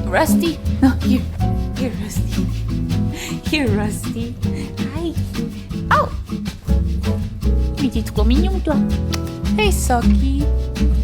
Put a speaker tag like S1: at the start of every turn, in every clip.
S1: Rusty? No, here. Here, Rusty. Here, Rusty. Hi. Oh! Mais t'es trop mignon, toi. Hey, Socky.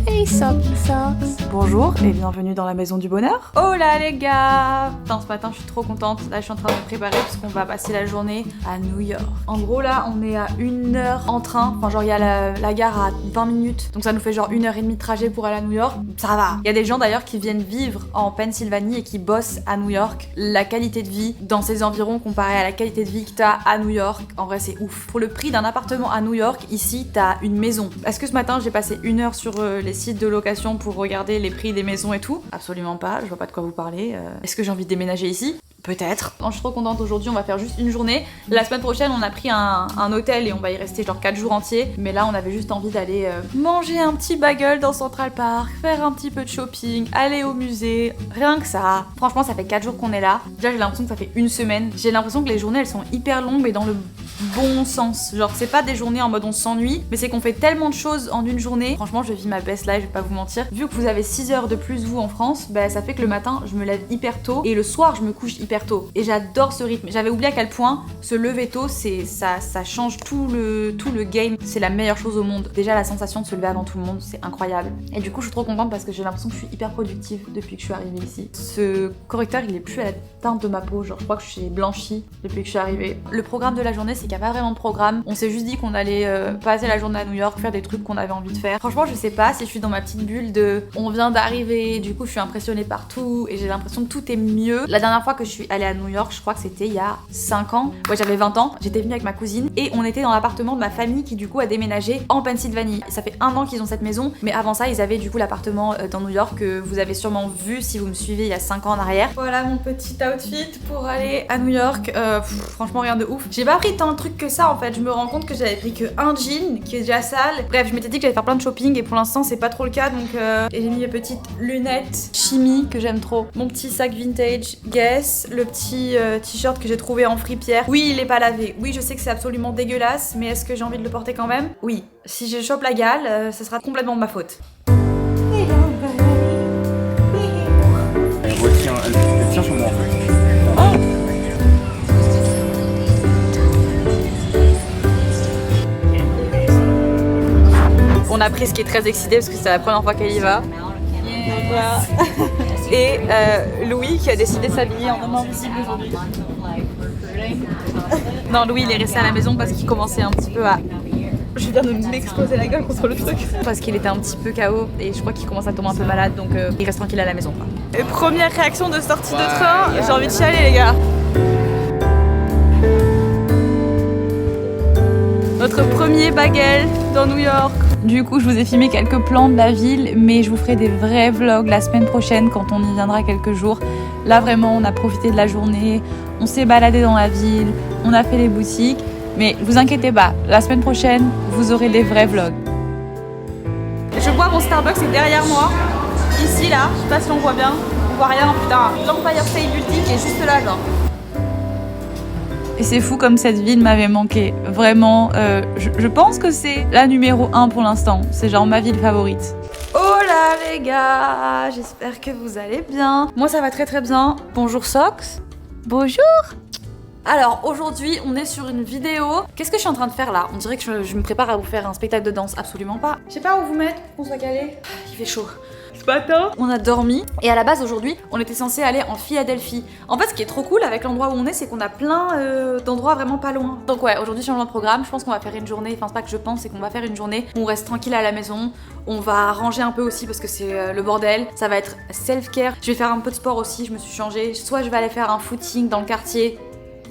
S1: Hey, Socky Socks. Bonjour et bienvenue dans la maison du bonheur. Oh là, les gars! Putain, ce matin, je suis trop contente. Là, je suis en train de me préparer parce qu'on va passer la journée à New York. En gros, là, on est à 1 heure en train. Enfin, genre, il y a la gare à 20 minutes. Donc, ça nous fait genre 1h30 de trajet pour aller à New York. Ça va. Il y a des gens d'ailleurs qui viennent vivre en Pennsylvanie et qui bossent à New York. La qualité de vie dans ces environs comparée à la qualité de vie que t'as à New York, en vrai, c'est ouf. Pour le prix d'un appartement à New York, ici, t'as une maison. Est-ce que ce matin, j'ai passé 1 heure sur les sites de location pour regarder les prix des maisons et tout? Absolument pas, je vois pas de quoi vous parler. Est-ce que j'ai envie de déménager ici? Peut-être. Je suis trop contente aujourd'hui, on va faire juste une journée. La semaine prochaine, on a pris un hôtel et on va y rester genre 4 jours entiers. Mais là, on avait juste envie d'aller manger un petit bagel dans Central Park, faire un petit peu de shopping, aller au musée, rien que ça. Franchement, ça fait 4 jours qu'on est là. Déjà, j'ai l'impression que ça fait 1 semaine. J'ai l'impression que les journées, elles sont hyper longues, mais dans le bon sens. Genre, c'est pas des journées en mode on s'ennuie, mais c'est qu'on fait tellement de choses en une journée. Franchement, je vis ma best life, je vais pas vous mentir. Vu que vous avez 6 heures de plus, vous, en France, bah ça fait que le matin, je me lève hyper tôt et le soir, je me couche hyper tôt. Et j'adore ce rythme. J'avais oublié à quel point se lever tôt, ça change tout le game. C'est la meilleure chose au monde. Déjà, la sensation de se lever avant tout le monde, c'est incroyable. Et du coup, je suis trop contente parce que j'ai l'impression que je suis hyper productive depuis que je suis arrivée ici. Ce correcteur, il est plus à la teinte de ma peau. Genre, je crois que je suis blanchie depuis que je suis arrivée. Le programme de la journée, c'est qu'il n'y a pas vraiment de programme. On s'est juste dit qu'on allait passer la journée à New York, faire des trucs qu'on avait envie de faire. Franchement, je sais pas si je suis dans ma petite bulle de on vient d'arriver, du coup, je suis impressionnée par tout et j'ai l'impression que tout est mieux. La dernière fois que je suis allée à New York, je crois que c'était il y a 5 ans. Ouais, j'avais 20 ans. J'étais venue avec ma cousine et on était dans l'appartement de ma famille qui, du coup, a déménagé en Pennsylvanie. Ça fait 1 an qu'ils ont cette maison, mais avant ça, ils avaient du coup l'appartement dans New York que vous avez sûrement vu si vous me suivez il y a 5 ans en arrière. Voilà mon petit outfit pour aller à New York. Franchement, rien de ouf. J'ai pas pris tant de trucs que ça en fait. Je me rends compte que j'avais pris que un jean qui est déjà sale. Bref, je m'étais dit que j'allais faire plein de shopping et pour l'instant, c'est pas trop le cas. Donc, et j'ai mis mes petites lunettes chimie que j'aime trop. Mon petit sac vintage Guess. Le petit t-shirt que j'ai trouvé en fripière. Oui, il est pas lavé. Oui, je sais que c'est absolument dégueulasse, mais est-ce que j'ai envie de le porter quand même? Oui. Si je chope la gale, ce sera complètement de ma faute.
S2: Elle tient sur moi en fait.
S1: On a pris ce qui est très excité parce que c'est la première fois qu'elle y va. Voilà. Et Louis qui a décidé de s'habiller en homme invisible aujourd'hui. Non, Louis il est resté à la maison parce qu'il commençait un petit peu à... Je viens de m'exploser la gueule contre le truc. Parce qu'il était un petit peu KO et je crois qu'il commence à tomber un peu malade donc il reste tranquille à la maison quoi. Et première réaction de sortie de train, j'ai envie de chialer les gars. Notre premier bagel dans New York. Du coup, je vous ai filmé quelques plans de la ville, mais je vous ferai des vrais vlogs la semaine prochaine quand on y viendra quelques jours. Là, vraiment, on a profité de la journée, on s'est baladé dans la ville, on a fait les boutiques. Mais vous inquiétez pas, la semaine prochaine, vous aurez des vrais vlogs. Je bois mon Starbucks, c'est derrière moi. Ici, là, je sais pas si on voit bien. On voit rien, putain. L'Empire State Building est juste là, genre. Et c'est fou comme cette ville m'avait manqué. Vraiment, je pense que c'est la numéro 1 pour l'instant. C'est genre ma ville favorite. Oh là les gars, j'espère que vous allez bien. Moi ça va très très bien. Bonjour Sox. Bonjour. Alors aujourd'hui on est sur une vidéo. Qu'est-ce que je suis en train de faire là? On dirait que je me prépare à vous faire un spectacle de danse. Absolument pas. Je sais pas où vous mettre pour qu'on soit calé. Il fait chaud. Ce matin, on a dormi et à la base aujourd'hui, on était censé aller en Philadelphie. En fait, ce qui est trop cool avec l'endroit où on est, c'est qu'on a plein d'endroits vraiment pas loin. Donc ouais, aujourd'hui sur le programme, je pense qu'on va faire une journée, enfin c'est pas que je pense, c'est qu'on va faire une journée où on reste tranquille à la maison. On va ranger un peu aussi parce que c'est le bordel. Ça va être self-care. Je vais faire un peu de sport aussi, je me suis changée. Soit je vais aller faire un footing dans le quartier,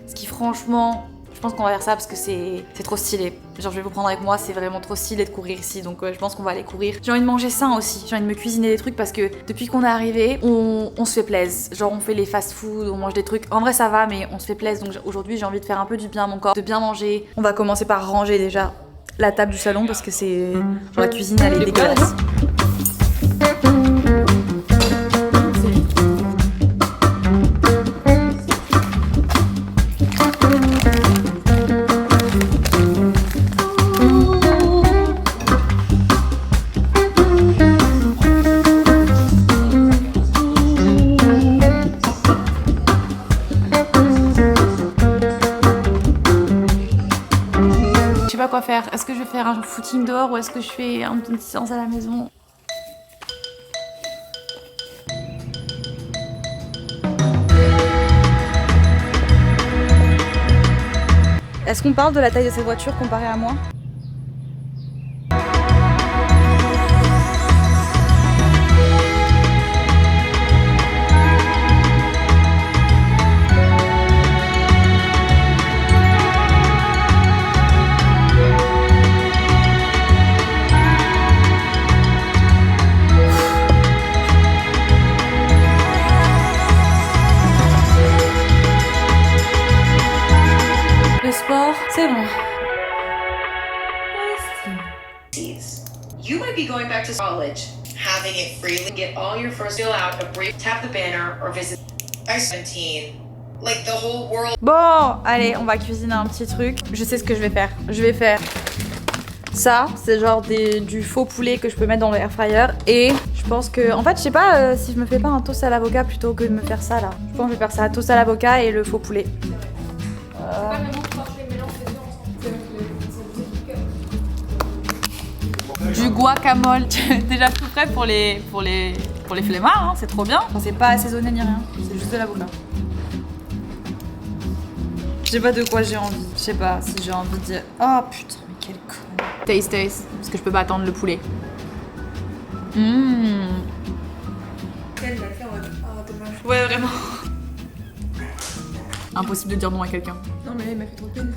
S1: ce qui franchement... Je pense qu'on va faire ça parce que c'est trop stylé. Genre je vais vous prendre avec moi, c'est vraiment trop stylé de courir ici, donc je pense qu'on va aller courir. J'ai envie de manger sain aussi, j'ai envie de me cuisiner des trucs parce que depuis qu'on est arrivé, on se fait plaisir. Genre on fait les fast-food, on mange des trucs. En vrai ça va, mais on se fait plaisir. Donc aujourd'hui j'ai envie de faire un peu du bien à mon corps, de bien manger. On va commencer par ranger déjà la table du salon parce que c'est... Genre la cuisine elle est dégueulasse. quoi faire. Est-ce que je vais faire un footing dehors ou est-ce que je fais une petite séance à la maison?
S3: Est-ce qu'on parle de la taille de cette voiture comparée à moi?
S1: C'est bon.
S4: You might be going back to college, having it freely, get all your first fill out a brief, tap the banner, or visit I-17. Like the whole world.
S3: Bon, allez, on va cuisiner un petit truc. Je sais ce que je vais faire. Je vais faire ça, c'est genre du faux poulet que je peux mettre dans le air fryer. Et je pense que, en fait, je sais pas si je me fais pas un toast à l'avocat plutôt que de me faire ça là. Je pense que je vais faire ça, toast à l'avocat et le faux poulet.
S1: Du guacamole. Déjà tout prêt pour les flemmards, hein, c'est trop bien. Enfin, c'est pas assaisonné ni rien, c'est juste de l'avocat.
S3: Je sais pas de quoi j'ai envie. Je sais pas si j'ai envie de dire. Oh putain, mais quel con.
S1: Taste, parce que je peux pas attendre le poulet. Ouais, vraiment. Impossible de dire non à quelqu'un.
S5: Non mais là il m'a fait trop peine.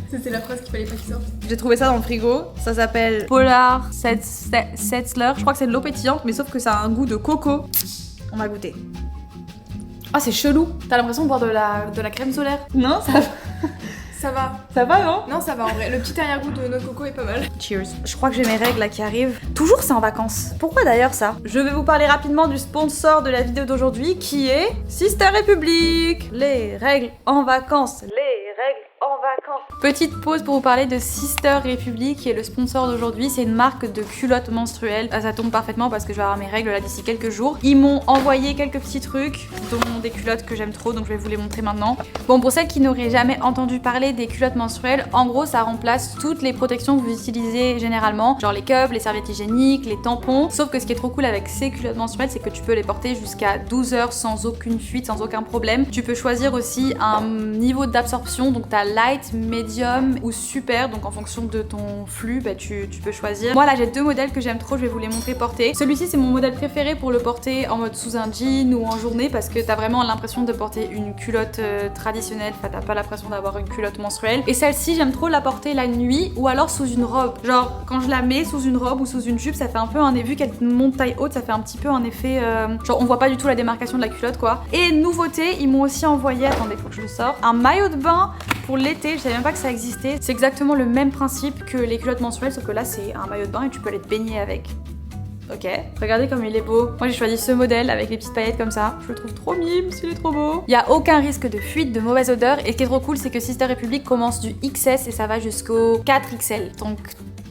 S5: C'était la phrase qu'il fallait pas qu'il sorte.
S3: J'ai trouvé ça dans le frigo. Ça s'appelle
S1: Polar Setzler.
S3: Je crois que c'est de l'eau pétillante, mais sauf que ça a un goût de coco. On va goûter.
S1: Ah, c'est chelou. T'as l'impression de boire de la crème solaire.
S3: Non, ça va.
S5: Ça va.
S3: Ça va, non?
S5: Non ça va en vrai. Le petit arrière-goût de noix de coco est pas mal.
S3: Cheers. Je crois que j'ai mes règles là qui arrivent. Toujours c'est en vacances. Pourquoi d'ailleurs ça? Je vais vous parler rapidement du sponsor de la vidéo d'aujourd'hui qui est Sister Republic. Les règles en vacances. Les règles en vacances.
S1: Petite pause pour vous parler de Sister Republic qui est le sponsor d'aujourd'hui. C'est une marque de culottes menstruelles. Ah, ça tombe parfaitement parce que je vais avoir mes règles là d'ici quelques jours. Ils m'ont envoyé quelques petits trucs, dont des culottes que j'aime trop, donc je vais vous les montrer maintenant. Bon, pour celles qui n'auraient jamais entendu parler des culottes menstruelles, en gros ça remplace toutes les protections que vous utilisez généralement, genre les cups, les serviettes hygiéniques, les tampons. Sauf que ce qui est trop cool avec ces culottes menstruelles, c'est que tu peux les porter jusqu'à 12 heures sans aucune fuite, sans aucun problème. Tu peux choisir aussi un niveau d'absorption, donc t'as light, medium ou super, donc en fonction de ton flux, bah, tu peux choisir. Moi là j'ai deux modèles que j'aime trop, je vais vous les montrer porter. Celui-ci c'est mon modèle préféré pour le porter en mode sous un jean ou en journée parce que t'as vraiment l'impression de porter une culotte traditionnelle, enfin t'as pas l'impression d'avoir une culotte menstruelle. Et celle-ci j'aime trop la porter la nuit ou alors sous une robe. Genre quand je la mets sous une robe ou sous une jupe, ça fait un peu un effet, vu qu'elle monte taille haute, ça fait un petit peu un effet genre on voit pas du tout la démarcation de la culotte quoi. Et nouveauté, ils m'ont aussi envoyé, attendez faut que je le sorte, un maillot de bain pour l'été. Je savais même pas que ça existait. C'est exactement le même principe que les culottes menstruelles, sauf que là c'est un maillot de bain et tu peux aller te baigner avec. Ok, regardez comme il est beau. Moi j'ai choisi ce modèle avec les petites paillettes comme ça. Je le trouve trop mime, il est trop beau. Il y a aucun risque de fuite, de mauvaise odeur. Et ce qui est trop cool, c'est que Sister Republic commence du XS et ça va jusqu'au 4XL. Donc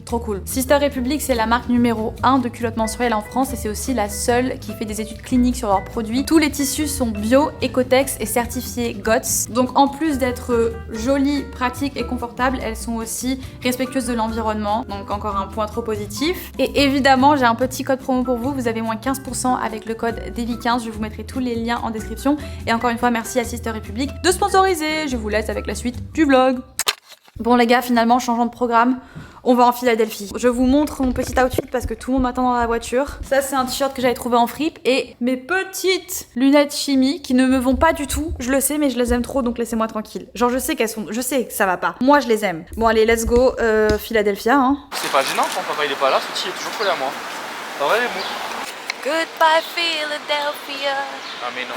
S1: trop cool. Sister Republic, c'est la marque numéro 1 de culottes menstruelles en France et c'est aussi la seule qui fait des études cliniques sur leurs produits. Tous les tissus sont bio, Ecotex et certifiés GOTS. Donc en plus d'être jolies, pratiques et confortables, elles sont aussi respectueuses de l'environnement. Donc encore un point trop positif. Et évidemment, j'ai un petit code promo pour vous. Vous avez moins 15% avec le code DEVI15. Je vous mettrai tous les liens en description. Et encore une fois, merci à Sister Republic de sponsoriser. Je vous laisse avec la suite du vlog. Bon les gars, finalement, changeant de programme, on va en Philadelphie. Je vous montre mon petit outfit parce que tout le monde m'attend dans la voiture. Ça c'est un t-shirt que j'avais trouvé en fripe et mes petites lunettes chimie qui ne me vont pas du tout. Je le sais mais je les aime trop donc laissez-moi tranquille. Genre je sais que ça va pas. Moi je les aime. Bon allez let's go Philadelphia hein.
S2: C'est pas gênant quand papa il est pas là, ce est toujours collé à moi. Ça va les mots?
S1: Goodbye Philadelphia.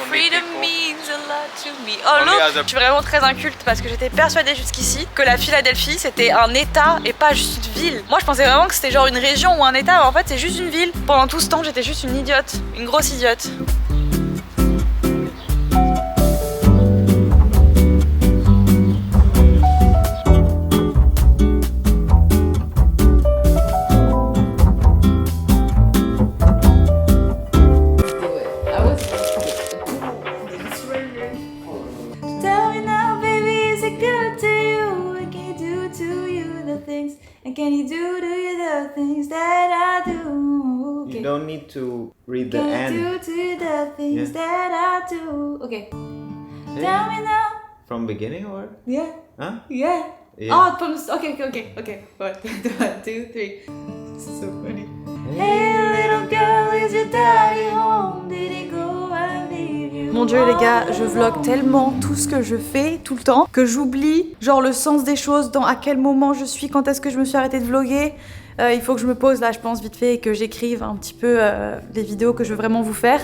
S1: Freedom means a lot to me. Oh look, je suis vraiment très inculte parce que j'étais persuadée jusqu'ici que la Philadelphie c'était un état et pas juste une ville. Moi je pensais vraiment que c'était genre une région ou un état, mais en fait c'est juste une ville. Pendant tout ce temps j'étais juste une idiote, une grosse idiote.
S3: Can you do the things that I do?
S6: You don't need to read the
S3: Can
S6: end.
S3: you do the things
S6: Yeah.
S3: that I do? Ok.
S6: Hey,
S3: Tell me now.
S6: from beginning or?
S3: Yeah.
S6: Huh?
S3: Yeah.
S6: Yeah.
S3: Oh, from the okay. 1, 2, 3. So funny. Hey, little girl, is your daddy home? Did he go and leave you? Mon dieu, les gars, je vlog tellement tout ce que je fais tout le temps que j'oublie genre le sens des choses, dans à quel moment je suis, quand est-ce que je me suis arrêtée de vlogger. Il faut que je me pose là, je pense, vite fait et que j'écrive un petit peu les vidéos que je veux vraiment vous faire.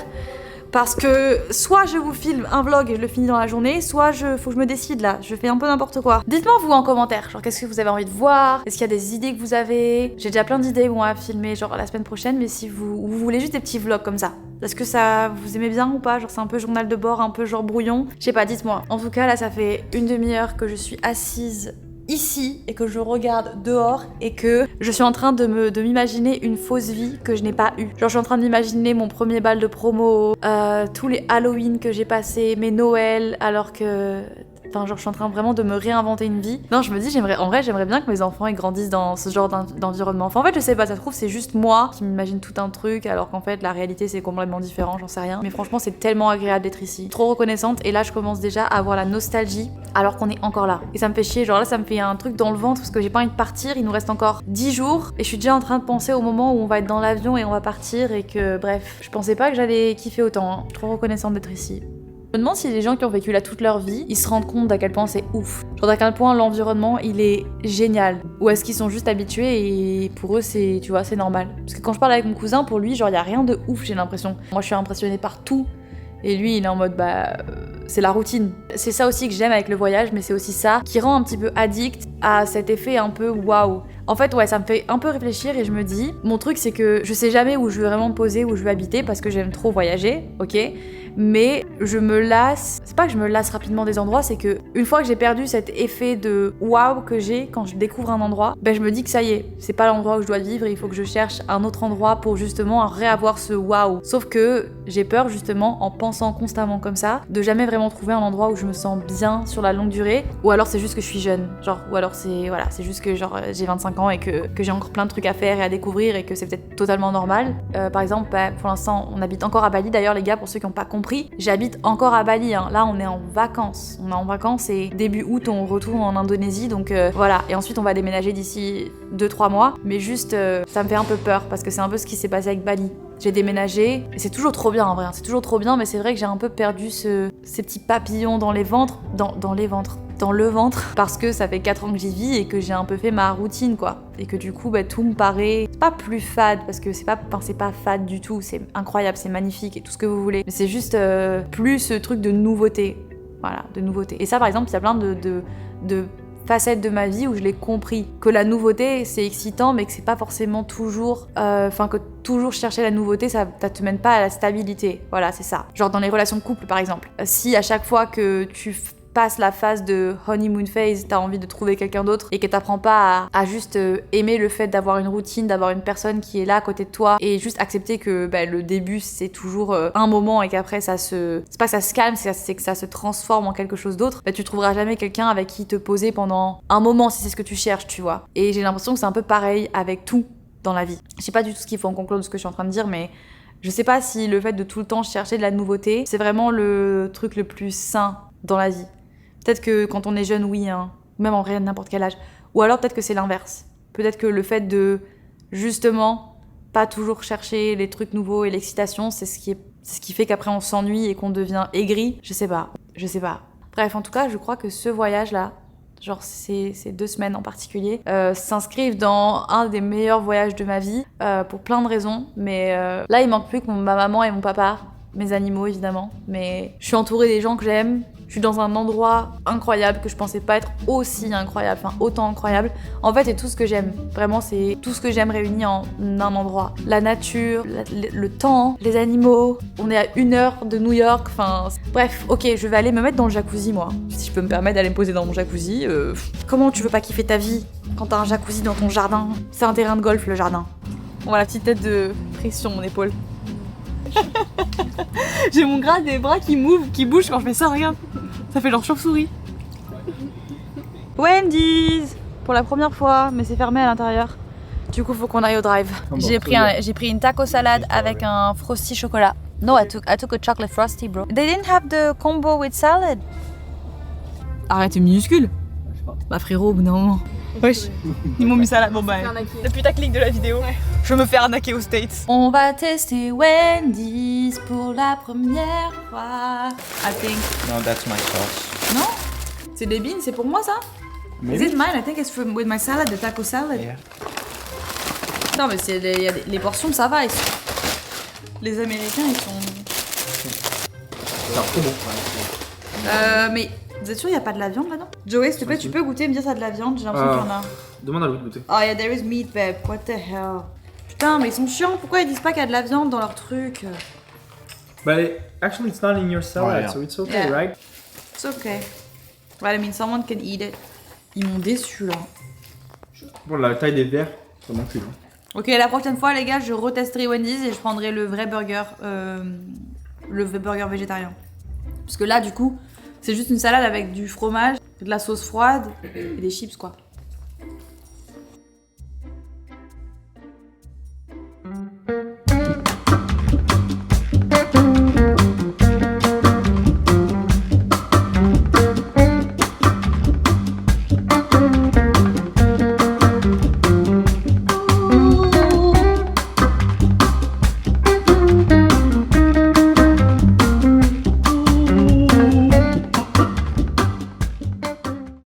S3: Parce que soit je vous filme un vlog et je le finis dans la journée, soit faut que je me décide là, je fais un peu n'importe quoi. Dites-moi vous en commentaire, genre qu'est-ce que vous avez envie de voir, est-ce qu'il y a des idées que vous avez. J'ai déjà plein d'idées où on va filmer genre la semaine prochaine, mais si vous voulez juste des petits vlogs comme ça. Est-ce que ça vous aimez bien ou pas? Genre c'est un peu journal de bord, un peu genre brouillon. Je sais pas, dites-moi. En tout cas là ça fait une demi-heure que je suis assise ici et que je regarde dehors et que je suis en train de m'imaginer une fausse vie que je n'ai pas eue. Genre je suis en train de m'imaginer mon premier bal de promo, tous les Halloween que j'ai passés, mes Noëls, alors que... Enfin, genre, je suis en train vraiment de me réinventer une vie. Non, je me dis, en vrai, j'aimerais bien que mes enfants ils grandissent dans ce genre d'environnement. Enfin, en fait, je sais pas, ça se trouve, c'est juste moi qui m'imagine tout un truc, alors qu'en fait, la réalité, c'est complètement différent, j'en sais rien. Mais franchement, c'est tellement agréable d'être ici. Trop reconnaissante, et là, je commence déjà à avoir la nostalgie, alors qu'on est encore là. Et ça me fait chier, genre là, ça me fait un truc dans le ventre, parce que j'ai pas envie de partir, il nous reste encore 10 jours, et je suis déjà en train de penser au moment où on va être dans l'avion et on va partir, et que, bref, je pensais pas que j'allais kiffer autant, hein. Trop reconnaissante d'être ici. Je me demande si les gens qui ont vécu là toute leur vie, ils se rendent compte d'à quel point c'est ouf. Genre à quel point l'environnement, il est génial. Ou est-ce qu'ils sont juste habitués et pour eux, c'est, tu vois, c'est normal. Parce que quand je parle avec mon cousin, pour lui, genre, il y a rien de ouf, j'ai l'impression. Moi, je suis impressionnée par tout. Et lui, il est en mode, c'est la routine. C'est ça aussi que j'aime avec le voyage, mais c'est aussi ça qui rend un petit peu addict à cet effet un peu waouh. En fait, ouais, ça me fait un peu réfléchir et je me dis, mon truc, c'est que je sais jamais où je veux vraiment me poser, où je veux habiter, parce que j'aime trop voyager, ok ? Mais je me lasse, c'est pas que je me lasse rapidement des endroits, c'est que une fois que j'ai perdu cet effet de waouh que j'ai quand je découvre un endroit, je me dis que ça y est, c'est pas l'endroit où je dois vivre, il faut que je cherche un autre endroit pour justement réavoir ce waouh. Sauf que j'ai peur justement, en pensant constamment comme ça, de jamais vraiment trouver un endroit où je me sens bien sur la longue durée, ou alors c'est juste que je suis jeune, genre, ou alors c'est juste que genre j'ai 25 ans et que j'ai encore plein de trucs à faire et à découvrir et que c'est peut-être totalement normal. Par exemple, pour l'instant, on habite encore à Bali, d'ailleurs les gars, pour ceux qui n'ont pas compris, j'habite encore à Bali, hein. Là on est en vacances, et début août on retourne en Indonésie, donc voilà, et ensuite on va déménager d'ici 2-3 mois, mais juste ça me fait un peu peur parce que c'est un peu ce qui s'est passé avec Bali. J'ai déménagé, et c'est toujours trop bien en vrai, hein. C'est toujours trop bien, mais c'est vrai que j'ai un peu perdu ces petits papillons dans le ventre, parce que ça fait 4 ans que j'y vis et que j'ai un peu fait ma routine quoi, et que du coup tout me paraît pas plus fade, parce que c'est pas fade du tout, c'est incroyable, c'est magnifique et tout ce que vous voulez, mais c'est juste plus ce truc de nouveauté, voilà, de nouveauté. Et ça par exemple, il y a plein de facettes de ma vie où je l'ai compris, que la nouveauté c'est excitant mais que c'est pas forcément toujours que toujours chercher la nouveauté ça te mène pas à la stabilité, voilà, c'est ça. Genre dans les relations de couple par exemple, si à chaque fois que tu passes la phase de honeymoon phase, t'as envie de trouver quelqu'un d'autre et que t'apprends pas à juste aimer le fait d'avoir une routine, d'avoir une personne qui est là à côté de toi et juste accepter que le début c'est toujours un moment et qu'après c'est pas que ça se calme, c'est que ça se transforme en quelque chose d'autre, tu trouveras jamais quelqu'un avec qui te poser pendant un moment si c'est ce que tu cherches, tu vois. Et j'ai l'impression que c'est un peu pareil avec tout dans la vie. Je sais pas du tout ce qu'il faut en conclure de ce que je suis en train de dire, mais je sais pas si le fait de tout le temps chercher de la nouveauté, c'est vraiment le truc le plus sain dans la vie. Peut-être que quand on est jeune, oui, hein, même en vrai, n'importe quel âge. Ou alors peut-être que c'est l'inverse. Peut-être que le fait de, justement, pas toujours chercher les trucs nouveaux et l'excitation, c'est ce qui fait qu'après on s'ennuie et qu'on devient aigri. Je sais pas. Bref, en tout cas, je crois que ce voyage-là, genre ces 2 semaines en particulier, s'inscrivent dans un des meilleurs voyages de ma vie, pour plein de raisons. Mais là, il manque plus que ma maman et mon papa, mes animaux évidemment. Mais je suis entourée des gens que j'aime. Je suis dans un endroit incroyable que je pensais pas être aussi incroyable, enfin autant incroyable. En fait, c'est tout ce que j'aime. Vraiment, c'est tout ce que j'aime réuni en un endroit. La nature, le temps, les animaux. On est à 1 heure de New York, enfin... Bref, ok, je vais aller me mettre dans le jacuzzi, moi. Si je peux me permettre d'aller me poser dans mon jacuzzi. Comment tu veux pas kiffer ta vie quand t'as un jacuzzi dans ton jardin? C'est un terrain de golf, le jardin. On voit la petite tête de pression sur mon épaule. J'ai mon gras des bras qui bouge quand je fais ça, regarde. Ça fait genre chauve-souris. Wendy's! pour la première fois, mais c'est fermé à l'intérieur. Du coup, faut qu'on aille au drive. J'ai pris une taco salade avec un frosty chocolat. No, I took a chocolate frosty, bro. They didn't have the combo with salad. Arrête, c'est minuscule. Bah frérot, au bout d'un moment. Wesh, ils m'ont mis salade. Bon bah, le putaclic de la vidéo. Je me fais arnaquer aux States. On va tester Wendy's pour la première fois. I think.
S6: No, that's my sauce.
S3: Non? C'est des beans, c'est pour moi ça?
S6: Maybe.
S3: Is it mine? I think it's with my salad, the taco salad.
S6: Yeah.
S3: Non mais c'est les portions, ça va. Les Américains, ils sont...
S6: C'est trop bon.
S3: Mais vous êtes sûr il n'y a pas de la viande là-dedans? Joey, s'il te plaît, tu peux goûter et me dire ça a de la viande? J'ai l'impression qu'il y en a.
S6: Demande à Louis de goûter.
S3: Oh yeah, there is meat, babe. What the hell? Putain, mais ils sont chiants. Pourquoi ils disent pas qu'il y a de la viande dans leur truc?
S7: But actually, it's not in your salad,
S6: Yeah.
S7: so it's okay,
S3: Yeah.
S7: right?
S3: It's okay. Well, I mean, someone can eat it. Ils m'ont déçu là.
S7: Bon, la taille des verres, ça non plus. Hein.
S3: Ok, la prochaine fois, les gars, je retesterai Wendy's et je prendrai le vrai burger végétarien. Parce que là, du coup, c'est juste une salade avec du fromage, de la sauce froide et des chips, quoi.